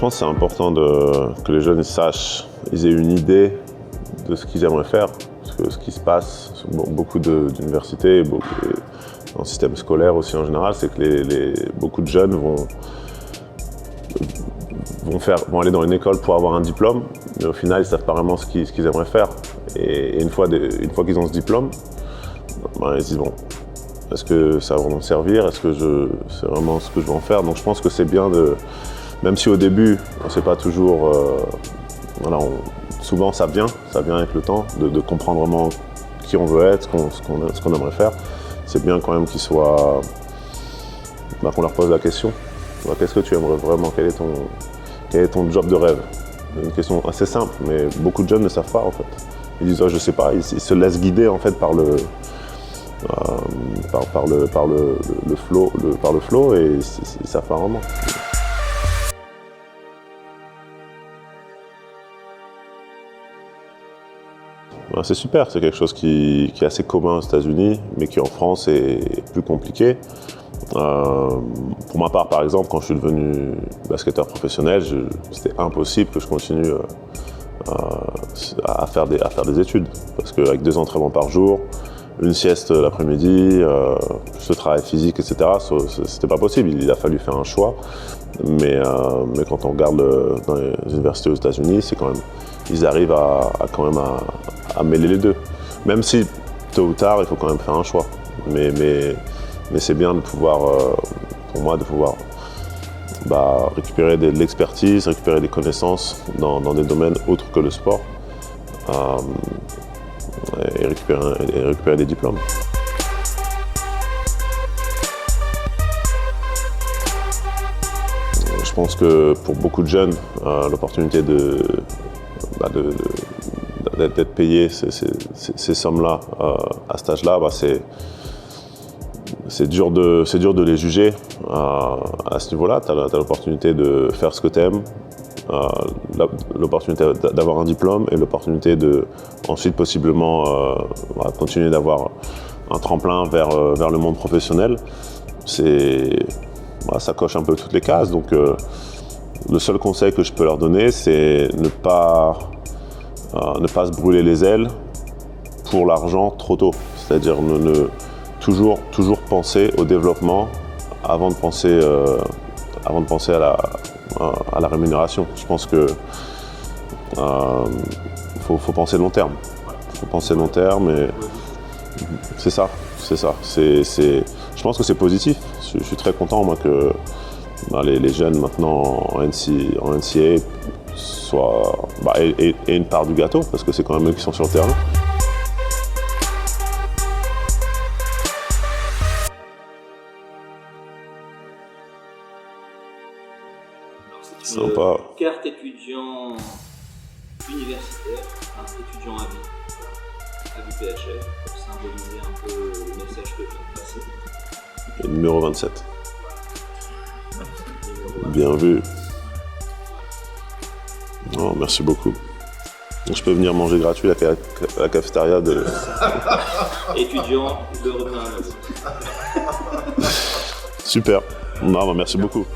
pense que c'est important que les jeunes sachent, ils aient une idée de ce qu'ils aimeraient faire. Parce que ce qui se passe sur beaucoup d'universités, dans le système scolaire aussi en général, c'est que beaucoup de jeunes vont aller dans une école pour avoir un diplôme, mais au final, ils ne savent pas vraiment ce qu'ils aimeraient faire. Et une fois qu'ils ont ce diplôme, ben, ils se disent bon, est-ce que ça va vraiment me servir? Est-ce que c'est vraiment ce que je veux en faire? Donc je pense que c'est bien même si au début, on ne sait pas toujours, souvent ça vient avec le temps, de comprendre vraiment qui on veut être, ce qu'on aimerait faire. C'est bien quand même qu'on leur pose la question. Qu'est-ce que tu aimerais vraiment? Quel est ton job de rêve? Une question assez simple, mais beaucoup de jeunes ne savent pas en fait. Ils disent je sais pas, ils se laissent guider en fait par le flow et ils savent pas vraiment. C'est super, c'est quelque chose qui est assez commun aux États-Unis, mais qui en France est plus compliqué. Pour ma part, par exemple, quand je suis devenu basketteur professionnel, c'était impossible que je continue à faire des études. Parce qu'avec 2 entraînements par jour, une sieste l'après-midi, plus le travail physique, etc., c'était pas possible. Il a fallu faire un choix. Mais quand on regarde dans les universités aux États-Unis, c'est quand même, ils arrivent à mêler les deux. Même si tôt ou tard, il faut quand même faire un choix. Mais c'est bien de pouvoir, pour moi, récupérer de l'expertise, récupérer des connaissances dans des domaines autres que le sport et récupérer des diplômes. Je pense que pour beaucoup de jeunes, l'opportunité d'être payé ces sommes-là à cet âge-là, c'est dur de les juger à ce niveau-là. Tu as l'opportunité de faire ce que tu aimes, l'opportunité d'avoir un diplôme et l'opportunité de ensuite possiblement continuer d'avoir un tremplin vers le monde professionnel. Ça coche un peu toutes les cases. Donc le seul conseil que je peux leur donner, c'est ne pas se brûler les ailes pour l'argent trop tôt. C'est-à-dire toujours penser au développement avant de penser à la rémunération. Je pense que faut penser long terme. Faut penser long terme et c'est ça. Je pense que c'est positif. Je suis très content moi que les jeunes maintenant en NCAA aient une part du gâteau parce que c'est quand même eux qui sont sur le terrain. C'est une carte étudiant universitaire, étudiant à vie PHF, pour symboliser un peu le message que je viens de passer. Et numéro 27. Bien vu. Oh, merci beaucoup. Je peux venir manger gratuit à la cafétéria de... Étudiant, de revenir à l'autre. Super. Non, merci beaucoup.